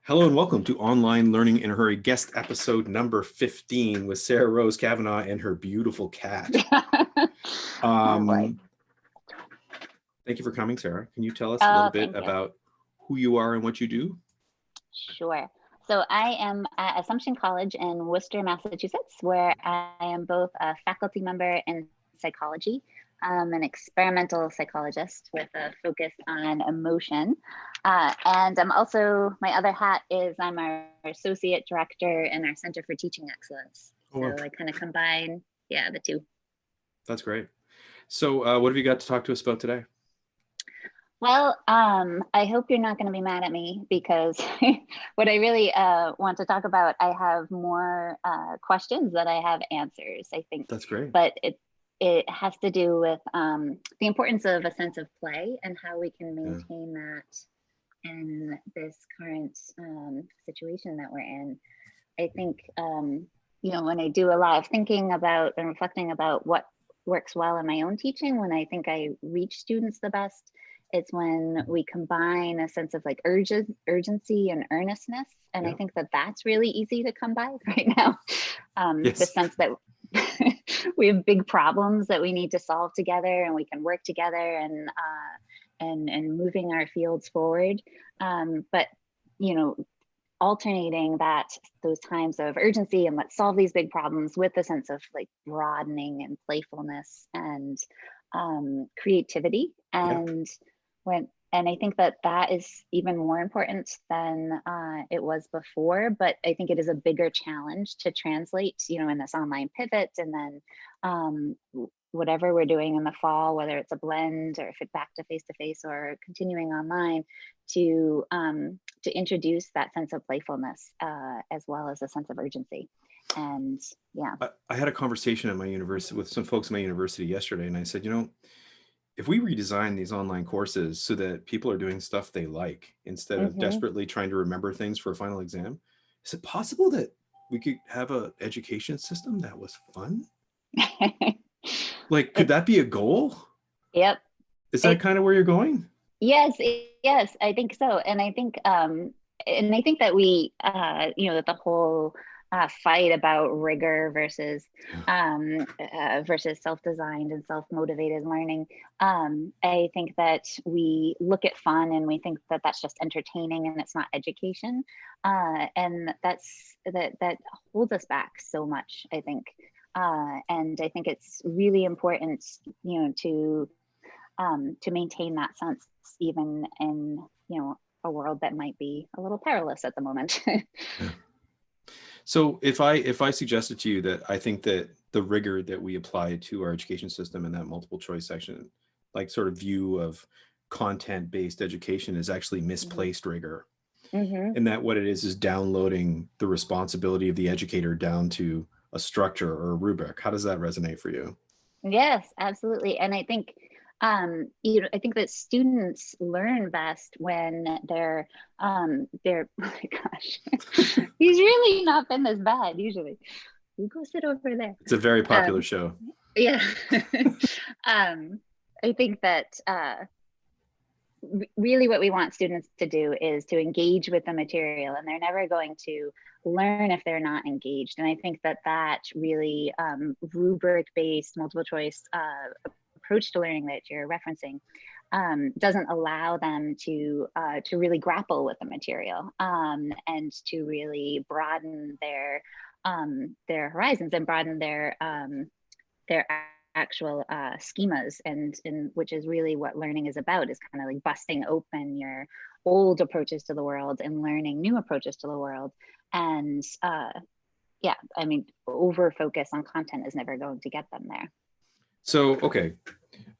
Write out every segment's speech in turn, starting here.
Hello and welcome to Online Learning in a Hurry, guest episode number 15 with Sarah Rose Cavanagh and her beautiful cat. Oh boy. Thank you for coming, Sarah. Can you tell us a little bit about who you are and what you do? Sure. So I am at Assumption College in Worcester, Massachusetts, where I am both a faculty member in psychology, an experimental psychologist with a focus on emotion. And I'm also, my other hat is I'm our associate director in our Center for Teaching Excellence. Oh, wow. So I kind of combine, the two. That's great. So what have you got to talk to us about today? Well, I hope you're not going to be mad at me because what I really want to talk about, I have more questions that I have answers, I think. That's great. But it has to do with the importance of a sense of play and how we can maintain that in this current situation that we're in. I think, when I do a lot of thinking about and reflecting about what works well in my own teaching, when I think I reach students the best, it's when we combine a sense of like urgency and earnestness. And I think that that's really easy to come by right now. Yes. The sense that we have big problems that we need to solve together and we can work together and moving our fields forward. But, alternating those times of urgency and let's solve these big problems with a sense of like broadening and playfulness and creativity. And I think that is even more important than it was before, but I think it is a bigger challenge to translate, in this online pivot, and then whatever we're doing in the fall, whether it's a blend or if it's back to face or continuing online, to introduce that sense of playfulness as well as a sense of urgency. And I had a conversation at my university with some folks at my university yesterday, and I said, if we redesign these online courses so that people are doing stuff they like instead of desperately trying to remember things for a final exam, is it possible that we could have an education system that was fun? Like, could that be a goal? Yep. Is that kind of where you're going? Yes, I think so. And I think that we, that the whole fight about rigor versus self-designed and self-motivated learning. I think that we look at fun and we think that that's just entertaining and it's not education. And that holds us back so much, I think. And I think it's really important, to maintain that sense, even in, a world that might be a little perilous at the moment. So if I suggested to you that I think that the rigor that we apply to our education system in that multiple choice section, like sort of view of content-based education, is actually misplaced rigor. And that what it is downloading the responsibility of the educator down to a structure or a rubric. How does that resonate for you? Yes, absolutely. And I think I think that students learn best when they're oh my gosh, he's really not been this bad usually. You go sit over there. It's a very popular show. Yeah. I think that really what we want students to do is to engage with the material, and they're never going to learn if they're not engaged. And I think that really rubric-based multiple choice approach to learning that you're referencing doesn't allow them to really grapple with the material and to really broaden their horizons and broaden their actual schemas, and which is really what learning is about, is kind of like busting open your old approaches to the world and learning new approaches to the world. And over focus on content is never going to get them there. So, okay,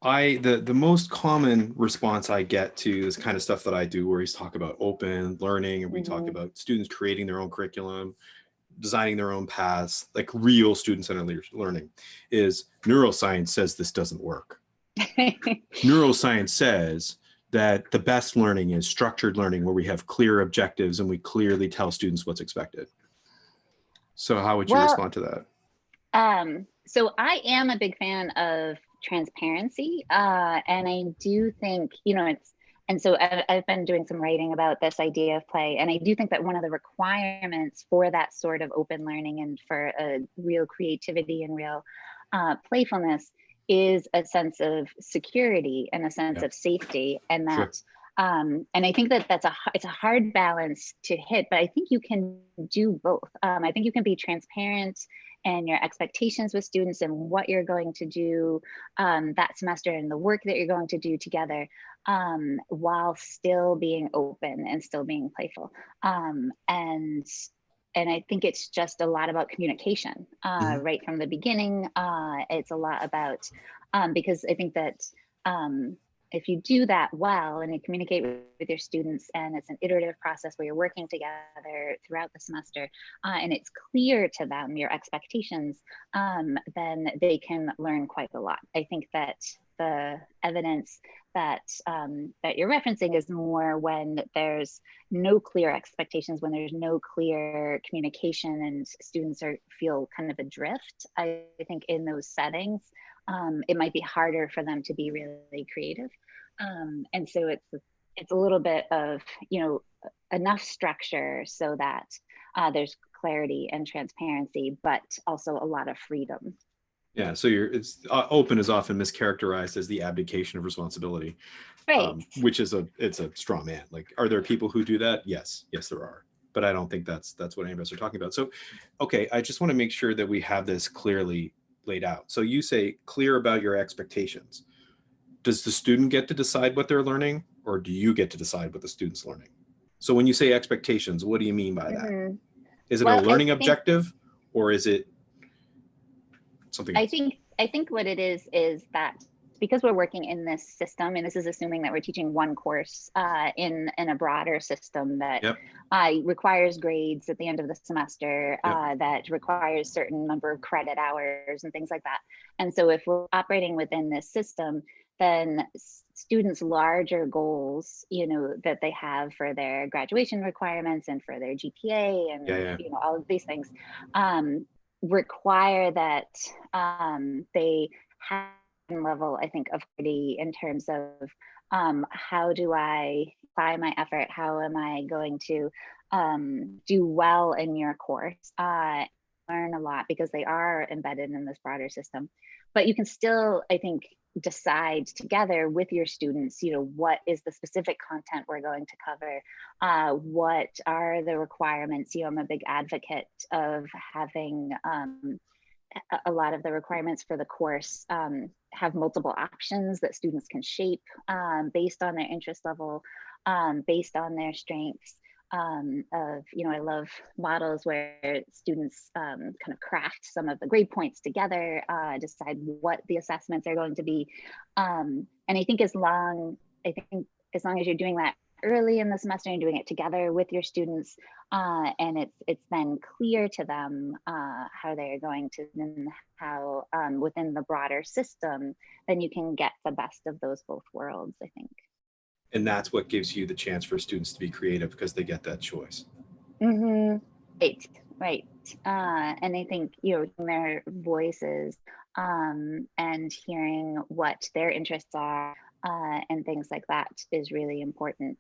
the most common response I get to this kind of stuff that I do, where he's talk about open learning, and we talk about students creating their own curriculum, designing their own paths, like real student-centered learning, is neuroscience says this doesn't work. Neuroscience says that the best learning is structured learning, where we have clear objectives and we clearly tell students what's expected. So how would you respond to that? So I am a big fan of transparency. And I do think, And so I've been doing some writing about this idea of play. And I do think that one of the requirements for that sort of open learning and for a real creativity and real playfulness is a sense of security and a sense Yeah, of safety. And sure. that, and I think that it's a hard balance to hit, but I think you can do both. I think you can be transparent and your expectations with students and what you're going to do that semester and the work that you're going to do together, while still being open and still being playful. And I think it's just a lot about communication Mhm. right from the beginning. It's a lot about, because I think that if you do that well and you communicate with your students and it's an iterative process where you're working together throughout the semester, and it's clear to them your expectations, then they can learn quite a lot. I think that the evidence that that you're referencing is more when there's no clear expectations, when there's no clear communication and students feel kind of adrift. I think in those settings, it might be harder for them to be really creative. And so it's a little bit of, you know, enough structure so that there's clarity and transparency, but also a lot of freedom. Yeah, so it's open is often mischaracterized as the abdication of responsibility, Right. which is it's a straw man. Like, are there people who do that? Yes, there are, but I don't think that's what any of us are talking about. So, okay, I just want to make sure that we have this clearly laid out. So you say clear about your expectations. Does the student get to decide what they're learning, or do you get to decide what the student's learning? So when you say expectations, what do you mean by that? Mm-hmm. Is it a Well, learning objective, or is it something else? I think what it is that because we're working in this system, and this is assuming that we're teaching one course in a broader system that Yep. requires grades at the end of the semester, Yep. that requires certain number of credit hours and things like that. And so if we're operating within this system, then students' larger goals, you know, that they have for their graduation requirements and for their GPA and, Yeah. Yeah. you know, all of these things, require that they have a level, I think, of clarity in terms of how do I apply my effort? How am I going to do well in your course? Learn a lot because they are embedded in this broader system. But you can still, I think, decide together with your students, you know, what is the specific content we're going to cover, what are the requirements. You know, I'm a big advocate of having a lot of the requirements for the course have multiple options that students can shape based on their interest level, based on their strengths. Of, you know, I love models where students kind of craft some of the grade points together, decide what the assessments are going to be. And I think I think as long as you're doing that early in the semester and doing it together with your students, and it's then clear to them how they're going to, and how within the broader system, then you can get the best of those both worlds, I think. And that's what gives you the chance for students to be creative, because they get that choice. Mm-hmm. Right, right. And I think, you know, their voices and hearing what their interests are and things like that is really important.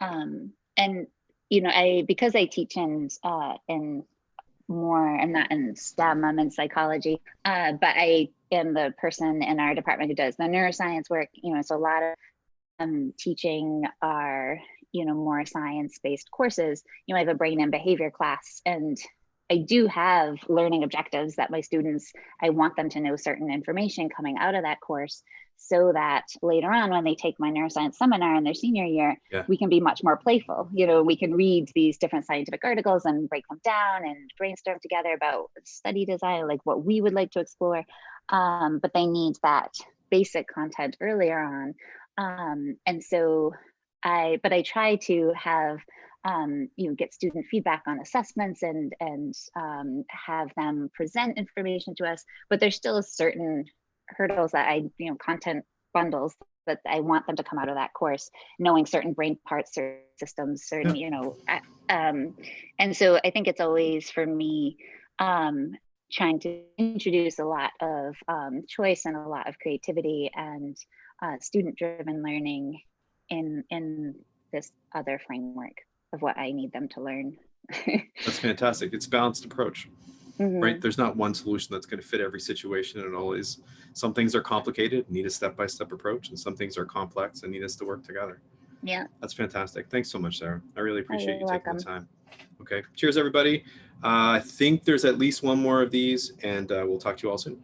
And you know, because I teach in more, I'm not in STEM, I'm in psychology, but I am the person in our department who does the neuroscience work. You know, so a lot of teaching our, you know, more science-based courses. You know, I have a brain and behavior class, and I do have learning objectives that my students, I want them to know certain information coming out of that course so that later on when they take my neuroscience seminar in their senior year, Yeah. we can be much more playful. You know, we can read these different scientific articles and break them down and brainstorm together about study design, like what we would like to explore. But they need that basic content earlier on. And so but I try to have, you know, get student feedback on assessments and have them present information to us, but there's still certain hurdles that you know, content bundles that I want them to come out of that course, knowing certain brain parts, certain systems, certain, Yeah. you know, and so I think it's always for me, trying to introduce a lot of choice and a lot of creativity and student driven learning in this other framework of what I need them to learn. That's fantastic. It's a balanced approach, right? There's not one solution that's going to fit every situation, and always some things are complicated, need a step-by-step approach, and some things are complex and need us to work together. Yeah. That's fantastic. Thanks so much, Sarah. I really appreciate You're you taking welcome. the time. Okay. Cheers, everybody. I think there's at least one more of these, and we'll talk to you all soon.